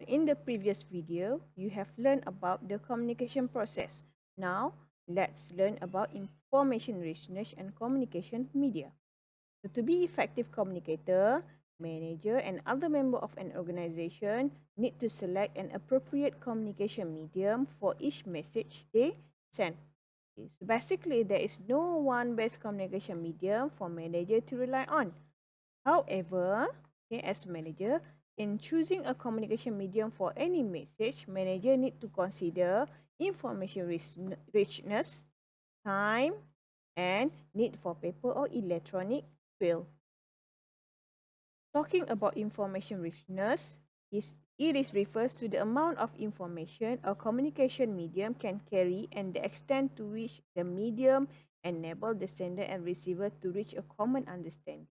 In the previous video, you have learned about the communication process. Now, let's learn about information richness and communication media. So, to be effective communicator, manager and other member of an organization need to select an appropriate communication medium for each message they send. Okay, so basically, there is no one best communication medium for manager to rely on. However, okay, as manager, in choosing a communication medium for any message, manager need to consider information richness, time, and need for paper or electronic field. Talking about information richness, it is refers to the amount of information a communication medium can carry and the extent to which the medium enable the sender and receiver to reach a common understanding.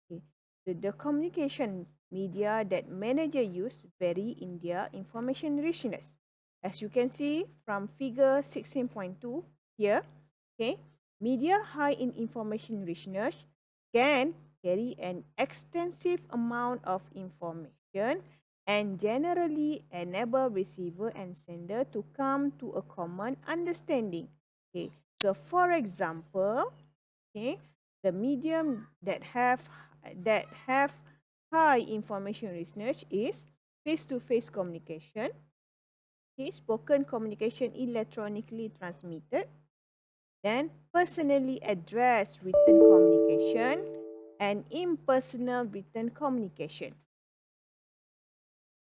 Okay. So the communication media that manager use vary in their information richness. As you can see from figure 16.2 here, okay, media high in information richness can carry an extensive amount of information and generally enable receiver and sender to come to a common understanding. Okay, so for example, okay, the medium that have high information richness is face-to-face communication, okay, spoken communication electronically transmitted, then personally addressed written communication, and impersonal written communication.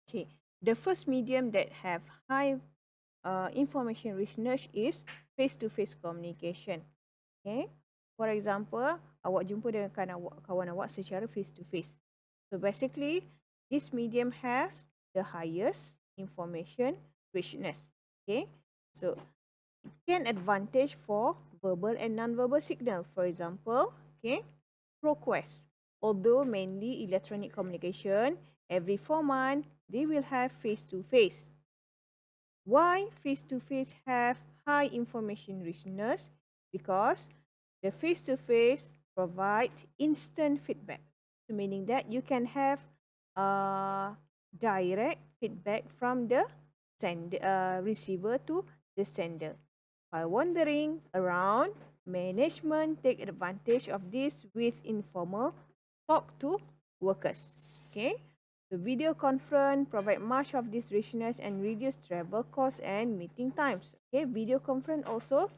Okay, the first medium that have high information richness is face-to-face communication. Okay, for example, awak jumpa dengan kawan awak secara face-to-face. So basically, this medium has the highest information richness. Okay, so it can advantage for verbal and non-verbal signal. For example, okay, ProQuest. Although mainly electronic communication, every 4 months they will have face-to-face. Why face-to-face have high information richness? Because the face-to-face provide instant feedback, so meaning that you can have direct feedback from the receiver to the sender. By wandering around, management take advantage of this with informal talk to workers. Okay. The video conference provide much of this richness and reduce travel costs and meeting times. Okay, video conference also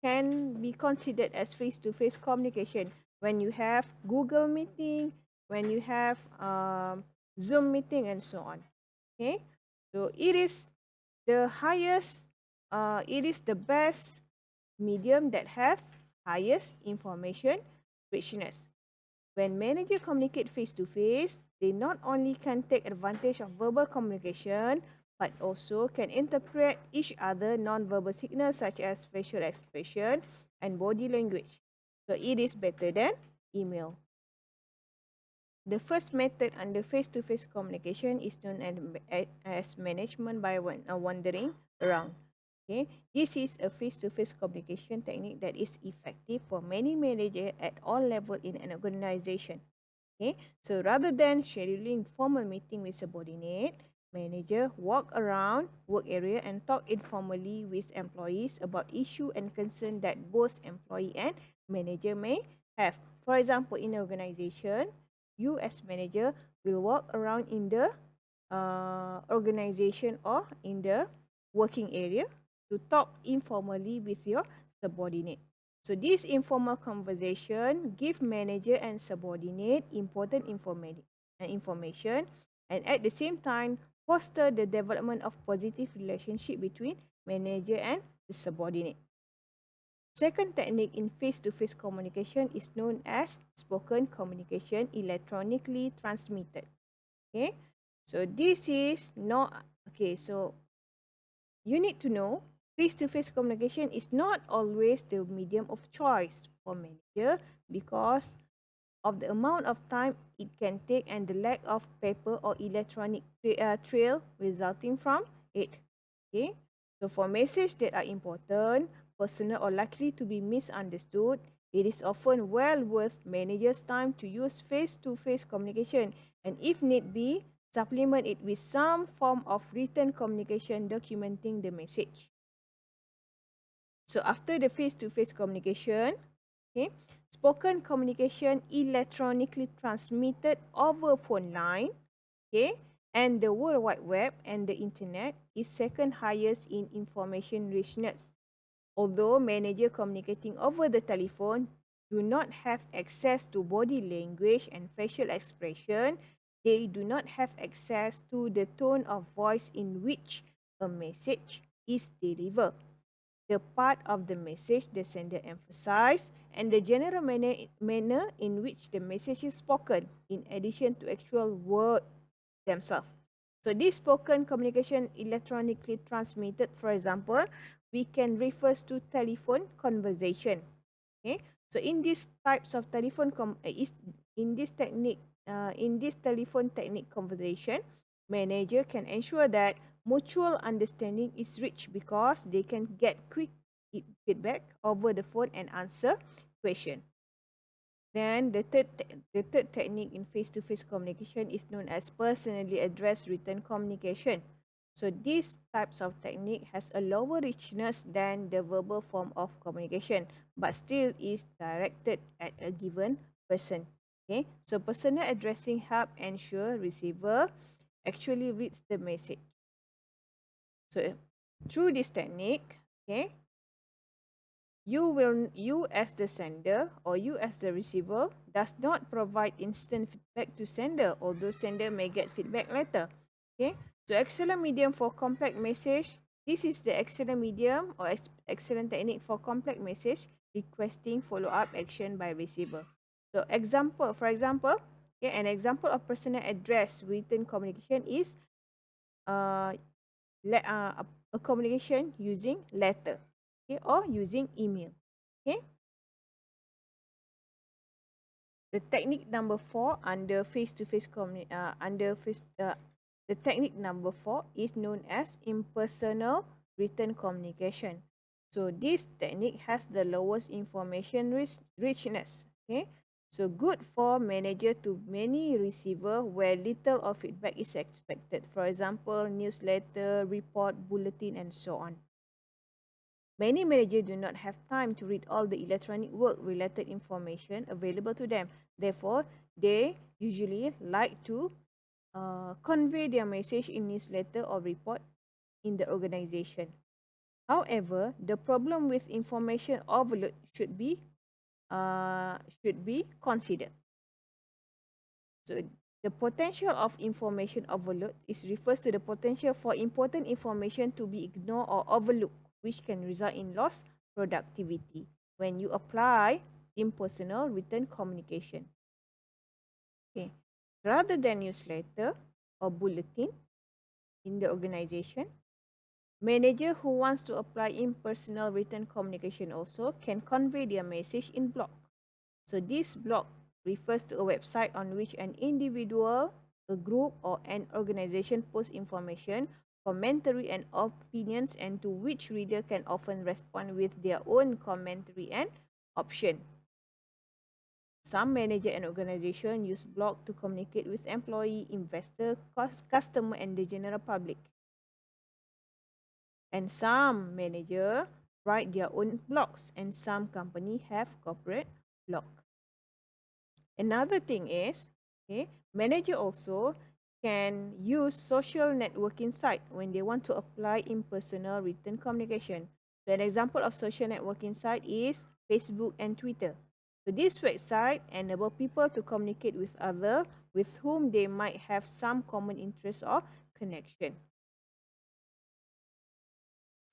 can be considered as face-to-face communication when you have Google meeting, when you have Zoom meeting, and so on. Okay, so it is the highest, it is the best medium that have highest information richness. When managers communicate face-to-face, they not only can take advantage of verbal communication, but also can interpret each other non-verbal signals such as facial expression and body language. So it is better than email. The first method under face-to-face communication is known as management by wandering around. Okay, this is a face-to-face communication technique that is effective for many managers at all levels in an organization. Okay, so rather than scheduling formal meeting with subordinate, manager walk around work area and talk informally with employees about issue and concern that both employee and manager may have. For example, in an organization, you as manager will walk around in the organization or in the working area to talk informally with your subordinate. So this informal conversation give manager and subordinate important information and at the same time foster the development of positive relationship between manager and the subordinate. Second technique in face-to-face communication is known as spoken communication electronically transmitted. Okay, so this is not okay. So you need to know face-to-face communication is not always the medium of choice for manager because of the amount of time it can take and the lack of paper or electronic trail resulting from it. Okay, so for messages that are important, personal or likely to be misunderstood, it is often well worth managers' time to use face-to-face communication and if need be, supplement it with some form of written communication documenting the message. So after the face-to-face communication, okay, spoken communication electronically transmitted over phone line, okay, and the World Wide Web and the Internet is second highest in information richness. Although manager communicating over the telephone do not have access to body language and facial expression, they do not have access to the tone of voice in which a message is delivered, the part of the message the sender emphasized, and the general manner in which the message is spoken, in addition to actual words themselves. So this spoken communication electronically transmitted, for example, we can refer to telephone conversation. Okay, so in these types of telephone in this telephone technique conversation, manager can ensure that mutual understanding is reached because they can get quick feedback over the phone and answer question. Then the third technique in face-to-face communication is known as personally addressed written communication. So these types of technique has a lower richness than the verbal form of communication, but still is directed at a given person. Okay, so personal addressing help ensure receiver actually reads the message. So through this technique, okay, you as the sender or you as the receiver does not provide instant feedback to sender, although sender may get feedback later. Okay, so excellent medium for complex message. This is the excellent medium or excellent technique for complex message requesting follow-up action by receiver. So for example, okay, an example of personal address written communication is uh, a communication using letter, okay, or using email. Okay. The technique number 4 under face-to-face the technique number 4 is known as impersonal written communication. So this technique has the lowest information richness. Okay. So good for manager to many receiver where little of feedback is expected. For example, newsletter, report, bulletin, and so on. Many managers do not have time to read all the electronic work-related information available to them. Therefore, they usually like to convey their message in newsletter or report in the organization. However, the problem with information overload should be considered. So the potential of information overload refers to the potential for important information to be ignored or overlooked, which can result in lost productivity when you apply impersonal written communication. Okay. Rather than newsletter or bulletin in the organization, manager who wants to apply impersonal written communication also can convey their message in blog. So this blog refers to a website on which an individual, a group, or an organization posts information, commentary, and opinions, and to which reader can often respond with their own commentary and option. Some manager and organization use blog to communicate with employee, investor, customer, and the general public. And some manager write their own blogs, and some company have corporate blog. Another thing is, okay, manager also can use social networking site when they want to apply impersonal written communication. So an example of social networking site is Facebook and Twitter. So this website enable people to communicate with others with whom they might have some common interest or connection.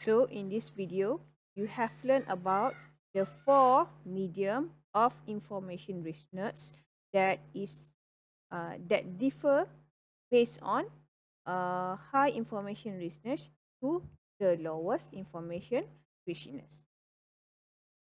So in this video, you have learned about the 4 medium of information richness that differ based on high information richness to the lowest information richness.